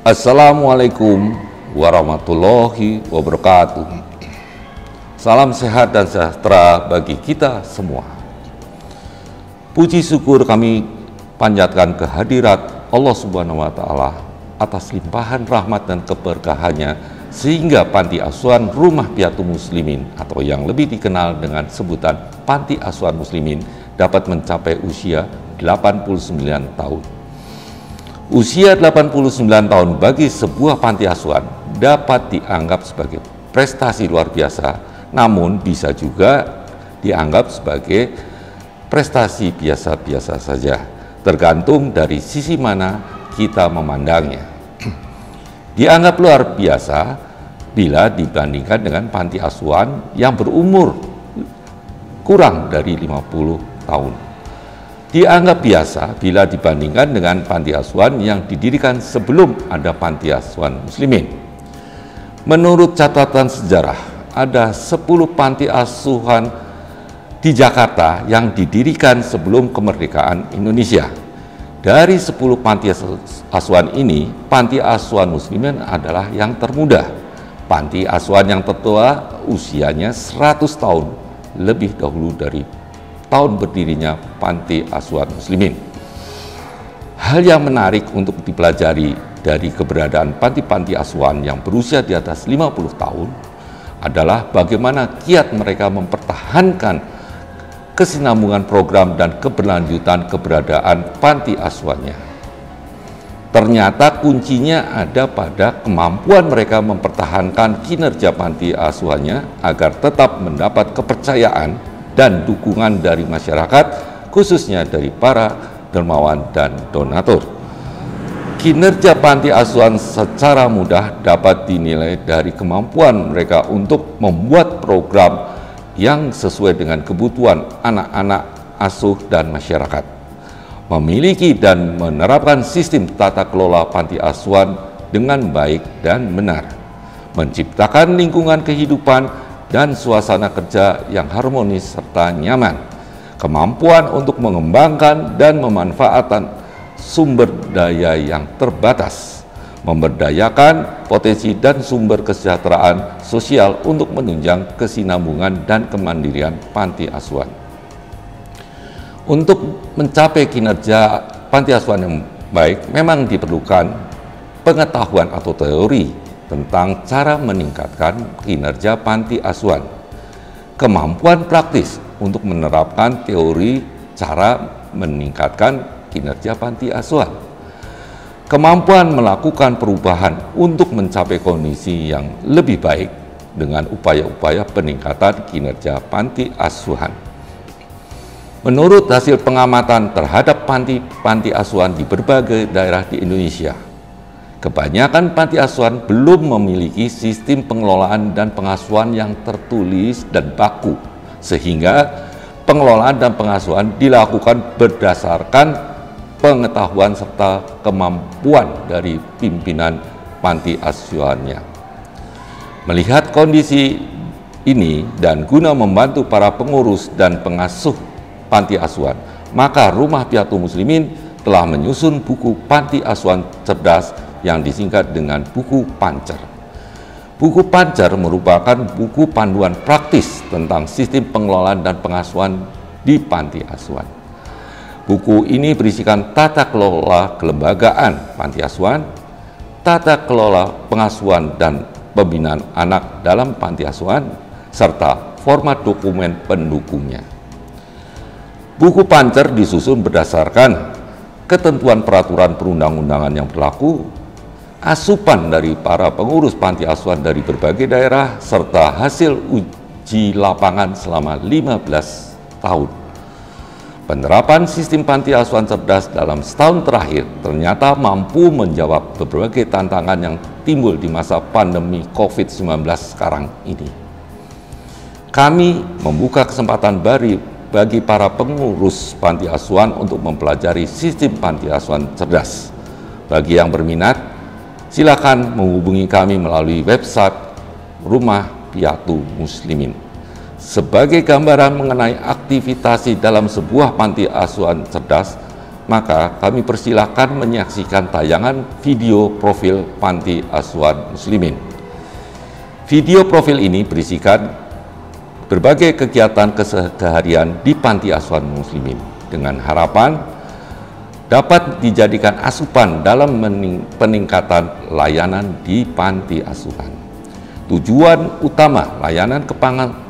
Assalamualaikum warahmatullahi wabarakatuh. Salam sehat dan sejahtera bagi kita semua. Puji syukur kami panjatkan kehadirat Allah Subhanahu wa Ta'ala atas limpahan rahmat dan keberkahannya, sehingga Panti Asuhan Rumah Piatu Muslimin atau yang lebih dikenal dengan sebutan Panti Asuhan Muslimin dapat mencapai usia 89 tahun. Usia 89 tahun bagi sebuah panti asuhan dapat dianggap sebagai prestasi luar biasa, namun bisa juga dianggap sebagai prestasi biasa-biasa saja, tergantung dari sisi mana kita memandangnya. Dianggap luar biasa bila dibandingkan dengan panti asuhan yang berumur kurang dari 50 tahun. Dianggap biasa bila dibandingkan dengan panti asuhan yang didirikan sebelum ada Panti Asuhan Muslimin. Menurut catatan sejarah, ada 10 panti asuhan di Jakarta yang didirikan sebelum kemerdekaan Indonesia. Dari 10 panti asuhan ini, Panti Asuhan Muslimin adalah yang termuda. Panti asuhan yang tertua usianya 100 tahun lebih dahulu dari tahun berdirinya Panti Asuhan Muslimin. Hal yang menarik untuk dipelajari dari keberadaan panti-panti asuhan yang berusia di atas 50 tahun adalah bagaimana kiat mereka mempertahankan kesinambungan program dan keberlanjutan keberadaan panti asuhannya. Ternyata kuncinya ada pada kemampuan mereka mempertahankan kinerja panti asuhannya agar tetap mendapat kepercayaan dan dukungan dari masyarakat, khususnya dari para dermawan dan donatur. Kinerja panti asuhan secara mudah dapat dinilai dari kemampuan mereka untuk membuat program yang sesuai dengan kebutuhan anak-anak asuh dan masyarakat. Memiliki dan menerapkan sistem tata kelola panti asuhan dengan baik dan benar. Menciptakan lingkungan kehidupan dan suasana kerja yang harmonis serta nyaman, kemampuan untuk mengembangkan dan memanfaatkan sumber daya yang terbatas, memberdayakan potensi dan sumber kesejahteraan sosial untuk menunjang kesinambungan dan kemandirian panti asuhan. Untuk mencapai kinerja panti asuhan yang baik, memang diperlukan pengetahuan atau teori tentang cara meningkatkan kinerja panti asuhan, kemampuan praktis untuk menerapkan teori cara meningkatkan kinerja panti asuhan, kemampuan melakukan perubahan untuk mencapai kondisi yang lebih baik dengan upaya-upaya peningkatan kinerja panti asuhan. Menurut hasil pengamatan terhadap panti asuhan di berbagai daerah di Indonesia, kebanyakan panti asuhan belum memiliki sistem pengelolaan dan pengasuhan yang tertulis dan baku, sehingga pengelolaan dan pengasuhan dilakukan berdasarkan pengetahuan serta kemampuan dari pimpinan panti asuhannya. Melihat kondisi ini dan guna membantu para pengurus dan pengasuh panti asuhan, maka Rumah Piatu Muslimin telah menyusun buku Panti Asuhan Cerdas yang disingkat dengan buku Pancer. Buku Pancer merupakan buku panduan praktis tentang sistem pengelolaan dan pengasuhan di panti asuhan. Buku ini berisikan tata kelola kelembagaan panti asuhan, tata kelola pengasuhan dan pembinaan anak dalam panti asuhan, serta format dokumen pendukungnya. Buku Pancer disusun berdasarkan ketentuan peraturan perundang-undangan yang berlaku, asupan dari para pengurus panti asuhan dari berbagai daerah, serta hasil uji lapangan selama 15 tahun. Penerapan sistem panti asuhan cerdas dalam setahun terakhir ternyata mampu menjawab berbagai tantangan yang timbul di masa pandemi COVID-19 sekarang ini. Kami membuka kesempatan bagi para pengurus panti asuhan untuk mempelajari sistem panti asuhan cerdas. Bagi yang berminat, silakan menghubungi kami melalui website Rumah Piatu Muslimin. Sebagai gambaran mengenai aktivitas dalam sebuah panti asuhan cerdas, maka kami persilahkan menyaksikan tayangan video profil Panti Asuhan Muslimin. Video profil ini berisikan berbagai kegiatan keseharian di Panti Asuhan Muslimin dengan harapan dapat dijadikan asupan dalam peningkatan layanan di Panti Asuhan. Tujuan utama layanan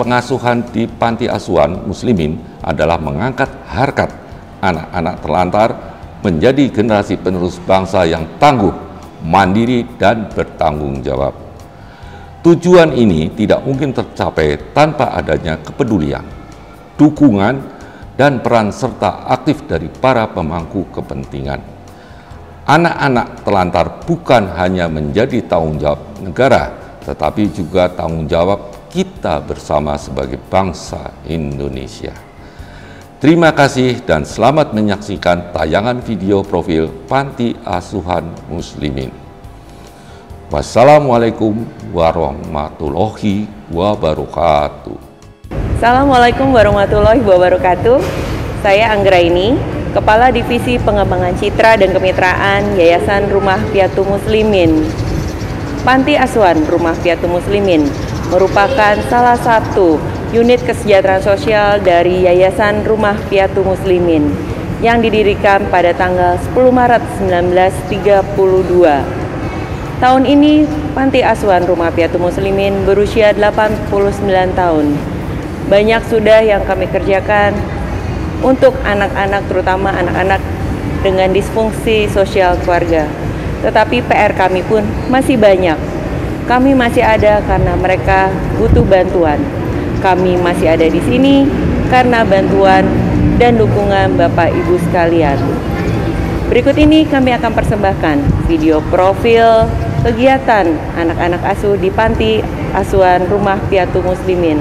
pengasuhan di Panti Asuhan Muslimin adalah mengangkat harkat anak-anak terlantar menjadi generasi penerus bangsa yang tangguh, mandiri, dan bertanggung jawab. Tujuan ini tidak mungkin tercapai tanpa adanya kepedulian, dukungan, dan peran serta aktif dari para pemangku kepentingan. Anak-anak terlantar bukan hanya menjadi tanggung jawab negara, tetapi juga tanggung jawab kita bersama sebagai bangsa Indonesia. Terima kasih dan selamat menyaksikan tayangan video profil Panti Asuhan Muslimin. Wassalamualaikum warahmatullahi wabarakatuh. Assalamualaikum warahmatullahi wabarakatuh. Saya Anggraini, Kepala Divisi Pengembangan Citra dan Kemitraan Yayasan Rumah Piatu Muslimin. Panti Asuhan Rumah Piatu Muslimin merupakan salah satu unit kesejahteraan sosial dari Yayasan Rumah Piatu Muslimin yang didirikan pada tanggal 10 Maret 1932. Tahun ini, Panti Asuhan Rumah Piatu Muslimin berusia 89 tahun. Banyak sudah yang kami kerjakan untuk anak-anak, terutama anak-anak dengan disfungsi sosial keluarga. Tetapi PR kami pun masih banyak. Kami masih ada karena mereka butuh bantuan. Kami masih ada di sini karena bantuan dan dukungan Bapak Ibu sekalian. Berikut ini kami akan persembahkan video profil kegiatan anak-anak asuh di Panti Asuhan Rumah Piatu Muslimin.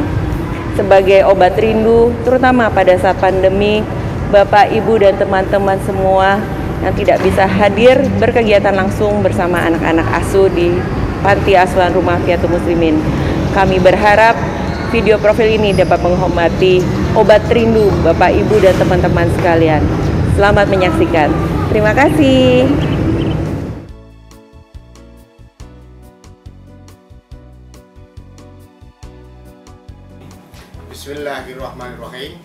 Sebagai obat rindu, terutama pada saat pandemi, Bapak, Ibu, dan teman-teman semua yang tidak bisa hadir berkegiatan langsung bersama anak-anak asuh di Panti Asuhan Rumah Piatu Muslimin. Kami berharap video profil ini dapat menghormati obat rindu Bapak, Ibu, dan teman-teman sekalian. Selamat menyaksikan. Terima kasih. Bismillahirrahmanirrahim.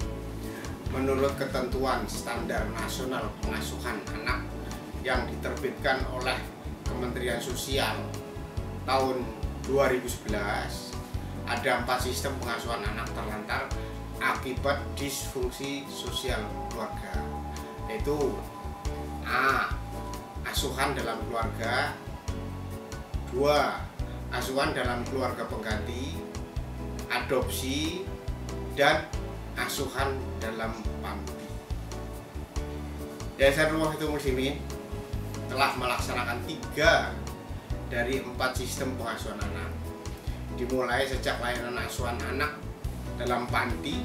Menurut ketentuan standar nasional pengasuhan anak yang diterbitkan oleh Kementerian Sosial tahun 2011, ada 4 sistem pengasuhan anak terlantar akibat disfungsi sosial keluarga, yaitu A. Asuhan dalam keluarga, 2. Asuhan dalam keluarga pengganti, adopsi, dan asuhan dalam panti. Yayasan Rumah Piatu Muslimin telah melaksanakan 3 dari 4 sistem pengasuhan anak, dimulai sejak layanan asuhan anak dalam panti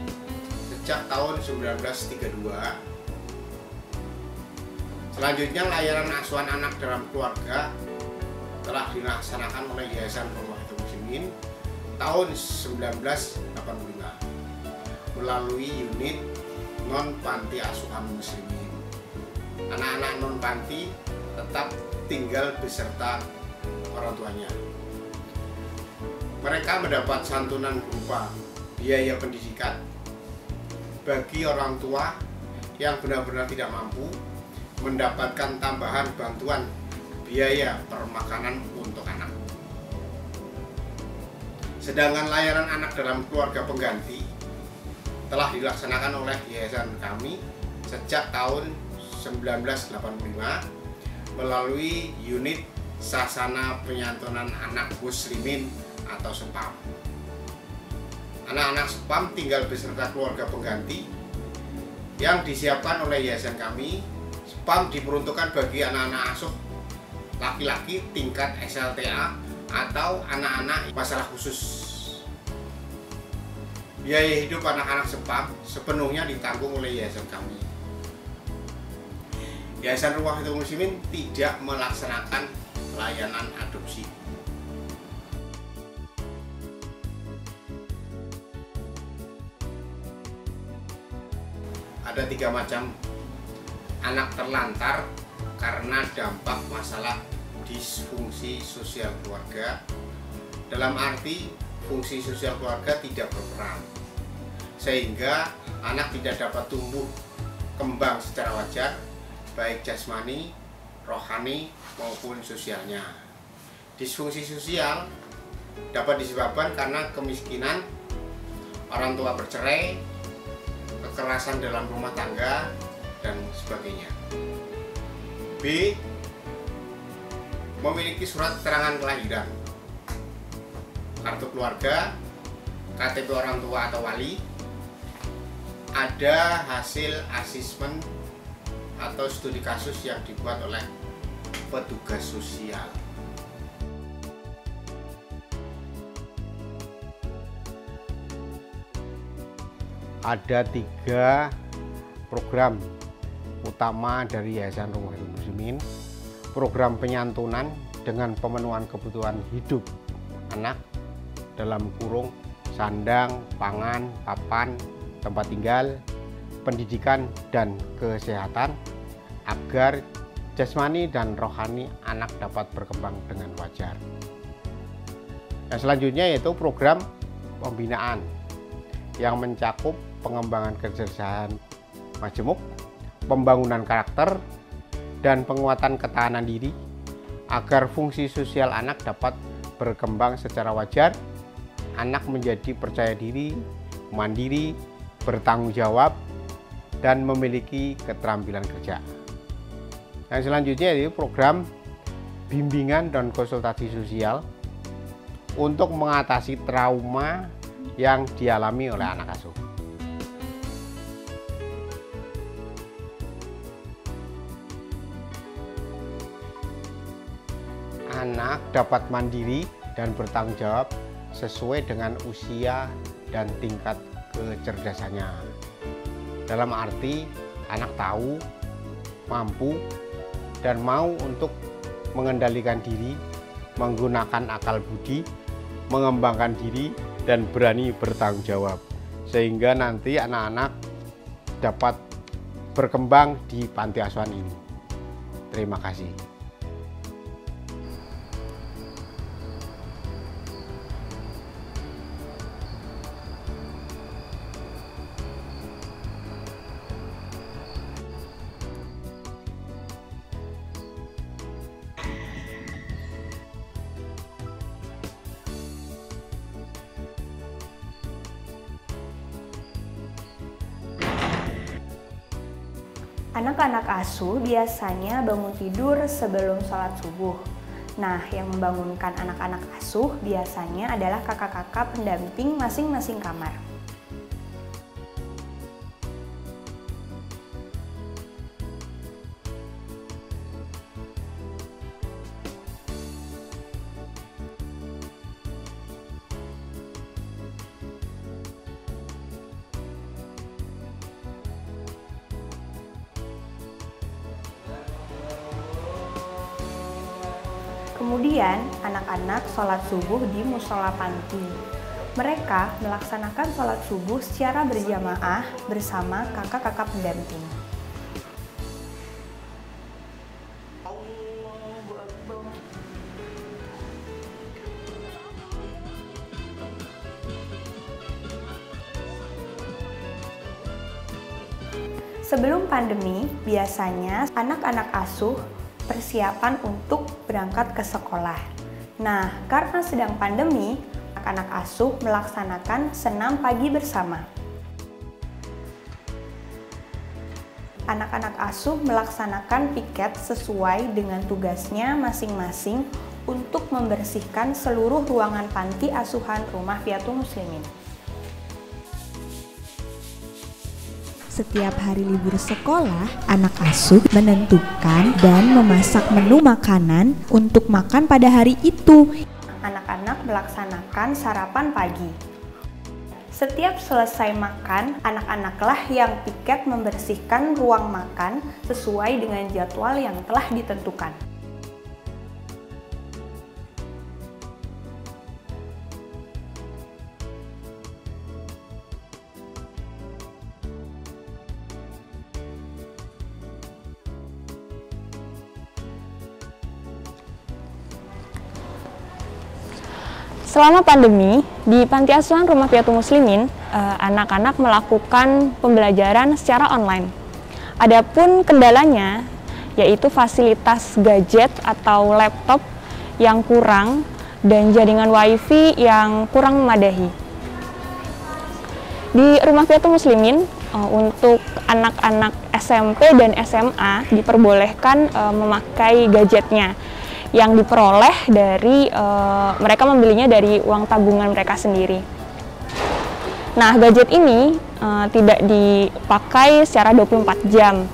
sejak tahun 1932. Selanjutnya, layanan asuhan anak dalam keluarga telah dilaksanakan oleh Yayasan Rumah Piatu Muslimin tahun 1985 melalui unit non-panti asuhan muslimin. Anak-anak non-panti tetap tinggal beserta orang tuanya. Mereka mendapat santunan berupa biaya pendidikan bagi orang tua yang benar-benar tidak mampu, mendapatkan tambahan bantuan biaya permakanan untuk anak. Sedangkan layanan anak dalam keluarga pengganti telah dilaksanakan oleh yayasan kami sejak tahun 1985 melalui unit Sasana Penyantunan Anak Muslimin atau SEPAM. Anak-anak SEPAM tinggal beserta keluarga pengganti yang disiapkan oleh yayasan kami. SEPAM diperuntukkan bagi anak-anak asuh laki-laki tingkat SLTA atau anak-anak masalah khusus. Biaya hidup anak-anak SEPAM sepenuhnya ditanggung oleh yayasan kami. Yayasan Rumah Piatu Muslimin tidak melaksanakan layanan adopsi. Ada 3 macam anak terlantar karena dampak masalah disfungsi sosial keluarga, dalam arti fungsi sosial keluarga tidak berperan, sehingga anak tidak dapat tumbuh kembang secara wajar, baik jasmani, rohani, maupun sosialnya. Disfungsi sosial dapat disebabkan karena kemiskinan, orang tua bercerai, kekerasan dalam rumah tangga, dan sebagainya. B. Memiliki surat keterangan kelahiran, kartu keluarga, KTP orang tua atau wali, ada hasil asesmen atau studi kasus yang dibuat oleh petugas sosial. Ada 3 program utama dari Yayasan Rumah Piyatu Muslimin. Program penyantunan dengan pemenuhan kebutuhan hidup anak dalam kurung sandang, pangan, papan, tempat tinggal, pendidikan, dan kesehatan agar jasmani dan rohani anak dapat berkembang dengan wajar. Nah, selanjutnya yaitu program pembinaan yang mencakup pengembangan kecerdasan majemuk, pembangunan karakter, dan penguatan ketahanan diri agar fungsi sosial anak dapat berkembang secara wajar, anak menjadi percaya diri, mandiri, bertanggung jawab, dan memiliki keterampilan kerja. Yang selanjutnya yaitu program bimbingan dan konsultasi sosial untuk mengatasi trauma yang dialami oleh anak asuh. Anak dapat mandiri dan bertanggung jawab sesuai dengan usia dan tingkat kecerdasannya. Dalam arti anak tahu, mampu, dan mau untuk mengendalikan diri, menggunakan akal budi, mengembangkan diri, dan berani bertanggung jawab. Sehingga nanti anak-anak dapat berkembang di panti asuhan ini. Terima kasih. Anak-anak asuh biasanya bangun tidur sebelum sholat subuh. Nah, yang membangunkan anak-anak asuh biasanya adalah kakak-kakak pendamping masing-masing kamar. Kemudian, anak-anak sholat subuh di musola panti. Mereka melaksanakan sholat subuh secara berjamaah bersama kakak-kakak pendamping. Sebelum pandemi, biasanya anak-anak asuh persiapan untuk berangkat ke sekolah. Nah, karena sedang pandemi, anak-anak asuh melaksanakan senam pagi bersama. Anak-anak asuh melaksanakan piket sesuai dengan tugasnya masing-masing untuk membersihkan seluruh ruangan panti asuhan Rumah Piyatu Muslimin. Setiap hari libur sekolah, anak asuh menentukan dan memasak menu makanan untuk makan pada hari itu. Anak-anak melaksanakan sarapan pagi. Setiap selesai makan, anak-anaklah yang piket membersihkan ruang makan sesuai dengan jadwal yang telah ditentukan. Selama pandemi, di Panti Asuhan Rumah Piatu Muslimin, anak-anak melakukan pembelajaran secara online. Adapun kendalanya, yaitu fasilitas gadget atau laptop yang kurang dan jaringan wifi yang kurang memadai. Di Rumah Piatu Muslimin, untuk anak-anak SMP dan SMA diperbolehkan memakai gadgetnya yang diperoleh dari mereka membelinya dari uang tabungan mereka sendiri. Nah, gadget ini tidak dipakai secara 24 jam.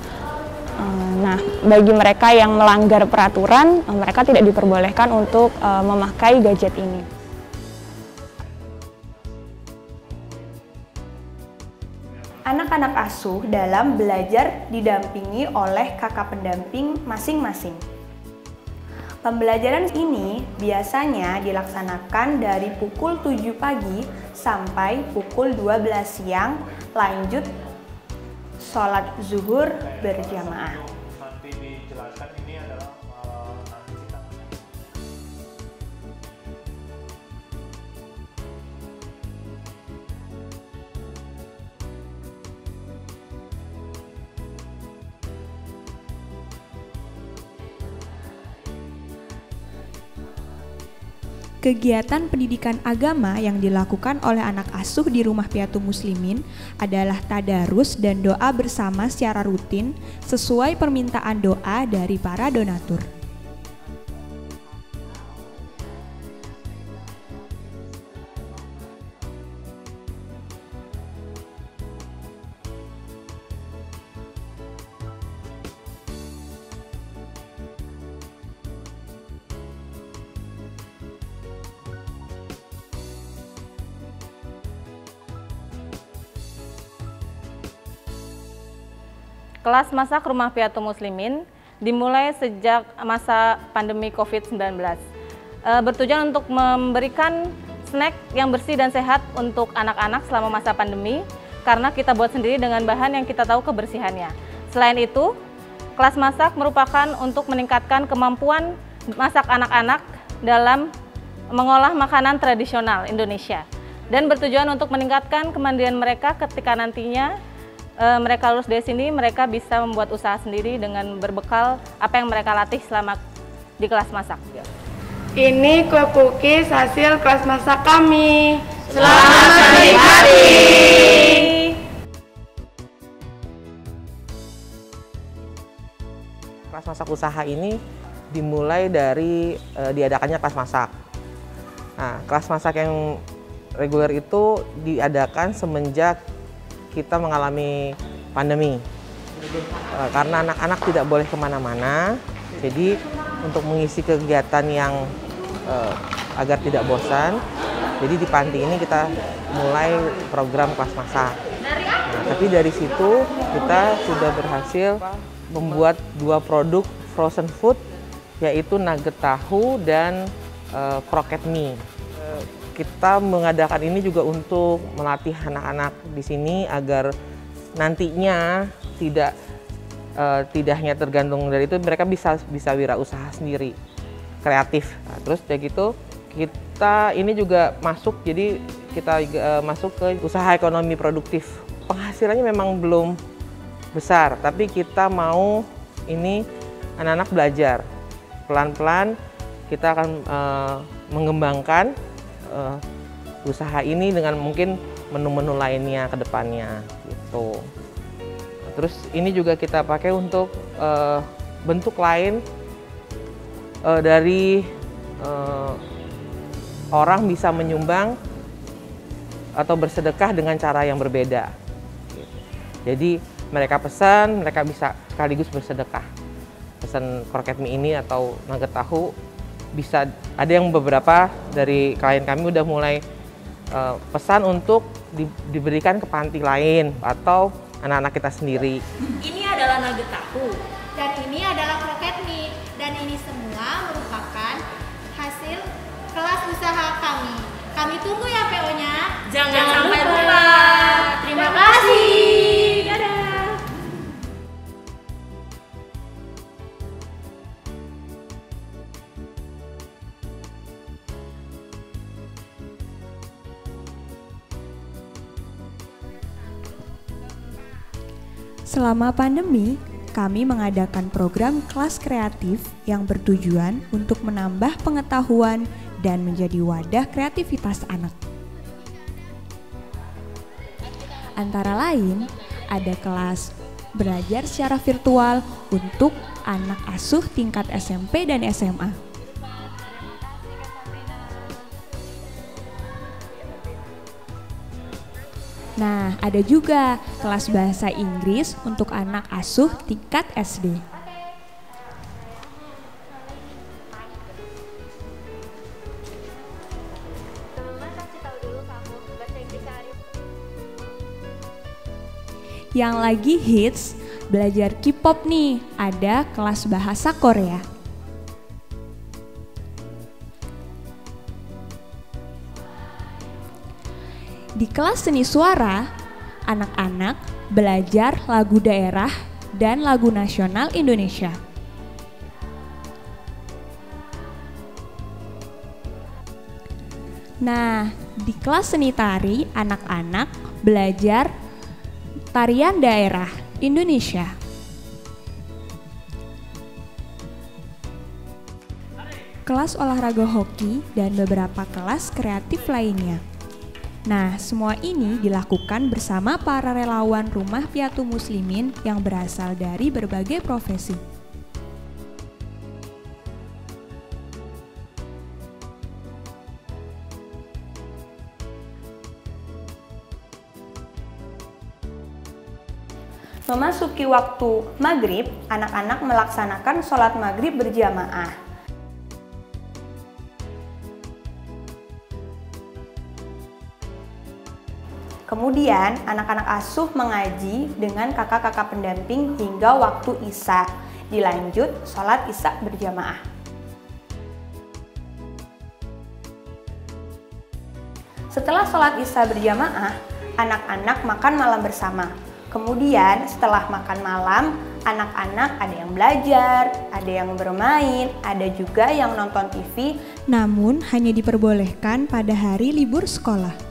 Nah, bagi mereka yang melanggar peraturan, mereka tidak diperbolehkan untuk memakai gadget ini. Anak-anak asuh dalam belajar didampingi oleh kakak pendamping masing-masing. Pembelajaran ini biasanya dilaksanakan dari pukul 7 pagi sampai pukul 12 siang, lanjut sholat zuhur berjamaah. Nanti dijelaskan ini adalah Kegiatan pendidikan agama yang dilakukan oleh anak asuh di Rumah Piatu Muslimin adalah tadarus dan doa bersama secara rutin sesuai permintaan doa dari para donatur. Kelas masak Rumah Piatu Muslimin dimulai sejak masa pandemi COVID-19. Bertujuan untuk memberikan snack yang bersih dan sehat untuk anak-anak selama masa pandemi, karena kita buat sendiri dengan bahan yang kita tahu kebersihannya. Selain itu, kelas masak merupakan untuk meningkatkan kemampuan masak anak-anak dalam mengolah makanan tradisional Indonesia, dan bertujuan untuk meningkatkan kemandirian mereka ketika nantinya mereka lulus dari sini, mereka bisa membuat usaha sendiri dengan berbekal apa yang mereka latih selama di kelas masak. Ini kue pukis hasil kelas masak kami. Selamat menikmati! Kelas masak usaha ini dimulai dari diadakannya kelas masak. Nah, kelas masak yang reguler itu diadakan semenjak kita mengalami pandemi, karena anak-anak tidak boleh kemana-mana. Jadi untuk mengisi kegiatan yang agar tidak bosan, jadi di panti ini kita mulai program kelas masak. Nah, tapi dari situ kita sudah berhasil membuat 2 produk frozen food, yaitu nugget tahu dan kroket mie. Kita mengadakan ini juga untuk melatih anak-anak di sini agar nantinya tidak hanya tergantung dari itu, mereka bisa wirausaha sendiri, kreatif. Nah, terus kayak gitu kita ini juga masuk, jadi kita masuk ke usaha ekonomi produktif. Penghasilannya memang belum besar, tapi kita mau ini anak-anak belajar pelan-pelan. Kita akan mengembangkan usaha ini dengan mungkin menu-menu lainnya ke depannya gitu. Terus ini juga kita pakai untuk bentuk lain dari orang bisa menyumbang atau bersedekah dengan cara yang berbeda. Jadi mereka pesan, mereka bisa sekaligus bersedekah. Pesan kroket mie ini atau nugget tahu, bisa ada yang beberapa dari klien kami udah mulai pesan untuk diberikan ke panti lain atau anak-anak kita sendiri. Ini adalah nugget tahu dan ini adalah kroket mie, dan ini semua merupakan hasil kelas usaha kami. Kami tunggu ya PO-nya. Jangan sampai lupa. Terima kasih. Dadah. Selama pandemi, kami mengadakan program kelas kreatif yang bertujuan untuk menambah pengetahuan dan menjadi wadah kreativitas anak. Antara lain, ada kelas belajar secara virtual untuk anak asuh tingkat SMP dan SMA. Nah, ada juga kelas bahasa Inggris untuk anak asuh tingkat SD. Yang lagi hits belajar K-pop nih, ada kelas bahasa Korea. Di kelas seni suara, anak-anak belajar lagu daerah dan lagu nasional Indonesia. Nah, di kelas seni tari, anak-anak belajar tarian daerah Indonesia. Kelas olahraga hoki dan beberapa kelas kreatif lainnya. Nah, semua ini dilakukan bersama para relawan Rumah Piatu Muslimin yang berasal dari berbagai profesi. Memasuki waktu maghrib, anak-anak melaksanakan sholat maghrib berjamaah. Kemudian, anak-anak asuh mengaji dengan kakak-kakak pendamping hingga waktu isya. Dilanjut, sholat isya berjamaah. Setelah sholat isya berjamaah, anak-anak makan malam bersama. Kemudian, setelah makan malam, anak-anak ada yang belajar, ada yang bermain, ada juga yang nonton TV. Namun, hanya diperbolehkan pada hari libur sekolah.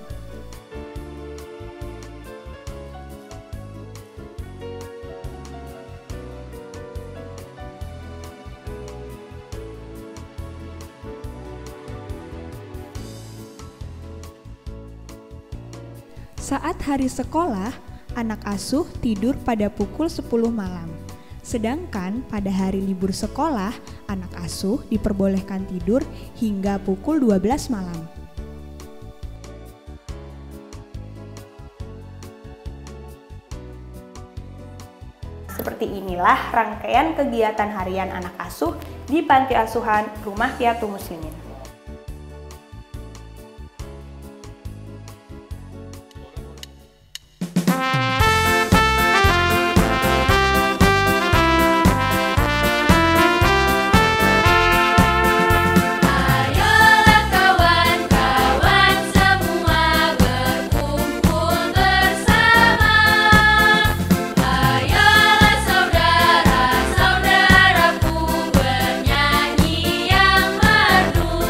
Saat hari sekolah, anak asuh tidur pada pukul 10 malam. Sedangkan pada hari libur sekolah, anak asuh diperbolehkan tidur hingga pukul 12 malam. Seperti inilah rangkaian kegiatan harian anak asuh di Panti Asuhan Rumah Piatu Muslimin. Saudara-saudaraku bernyanyi yang merdu.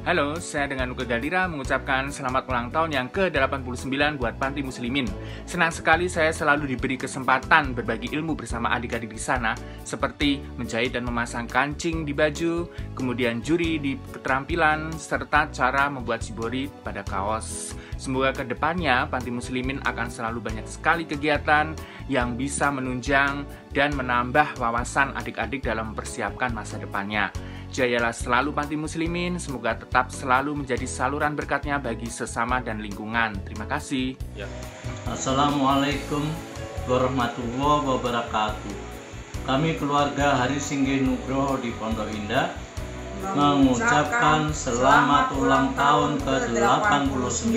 Halo, saya dengan Nuka Galira mengucapkan selamat ulang tahun yang ke-89 buat Panti Muslimin. Senang sekali saya selalu diberi kesempatan berbagi ilmu bersama adik-adik di sana, seperti menjahit dan memasang kancing di baju, kemudian juri di keterampilan, serta cara membuat shibori pada kaos. Semoga kedepannya Panti Muslimin akan selalu banyak sekali kegiatan yang bisa menunjang dan menambah wawasan adik-adik dalam mempersiapkan masa depannya. Jayalah selalu Panti Muslimin, semoga tetap selalu menjadi saluran berkatnya bagi sesama dan lingkungan. Terima kasih. Ya. Assalamualaikum warahmatullahi wabarakatuh. Kami keluarga Haris Singgih Nugroho di Pondok Indah mengucapkan selamat ulang tahun ke-89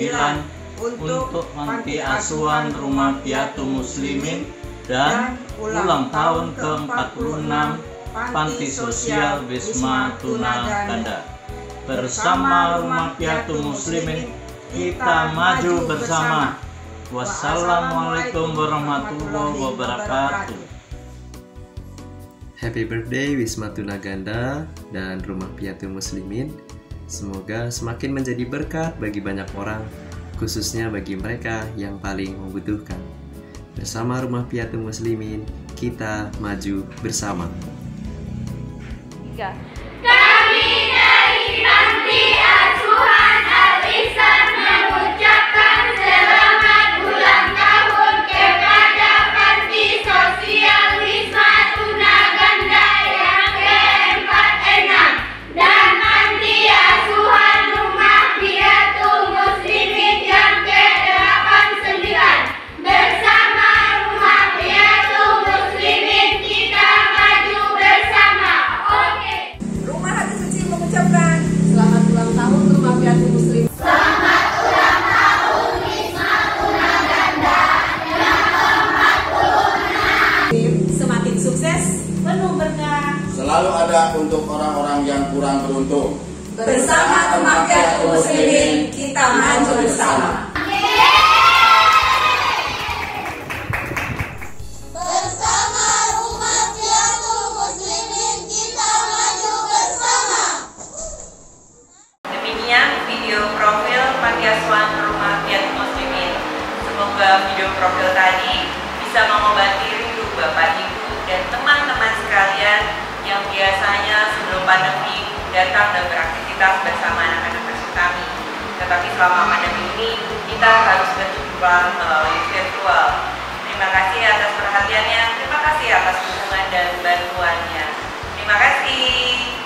untuk Panti Asuhan Rumah Piatu Muslimin dan ulang tahun ke-46 Panti Sosial Wisma Tunaganda. Bersama Rumah Piatu Muslimin, kita maju bersama. Wassalamualaikum warahmatullahi wabarakatuh. Happy birthday Wisma Tunaganda dan Rumah Piatu Muslimin. Semoga semakin menjadi berkat bagi banyak orang, khususnya bagi mereka yang paling membutuhkan. Bersama Rumah Piatu Muslimin, kita maju bersama. Kami dari Panti Asuhan Al-Ihsan mengucapkan selamat ulang tahun kepada Panti Sosial Wisma Tunaganda yang ke-46 dan Panti Asuhan Rumah Piatu Muslimin yang ke-89. Bersama Rumah Piatu Muslimin kita maju bersama. Rumah Hati Suci mengucapkan selamat ulang tahun Rumah Piatu Muslim. Selamat ulang tahun Wisma Tunaganda yang ke-46. Semakin sukses, penuh berkah, selalu ada untuk orang-orang yang kurang beruntung. Bersama Rumah Piatu Muslimin kita maju bersama. Bersama Rumah Piatu Muslimin kita maju bersama. Demikian video profil Panti Asuhan Rumah Piatu Muslimin. Semoga video profil tadi bisa mengobati rindu Bapak Ibu dan teman-teman sekalian yang biasanya sebelum pandemi datang dan beraktivitas bersama anak-anak asuh kami. Tetapi selama pandemi ini kita harus berjumpa melalui virtual. Terima kasih atas perhatiannya, terima kasih atas dukungan dan bantuannya. Terima kasih.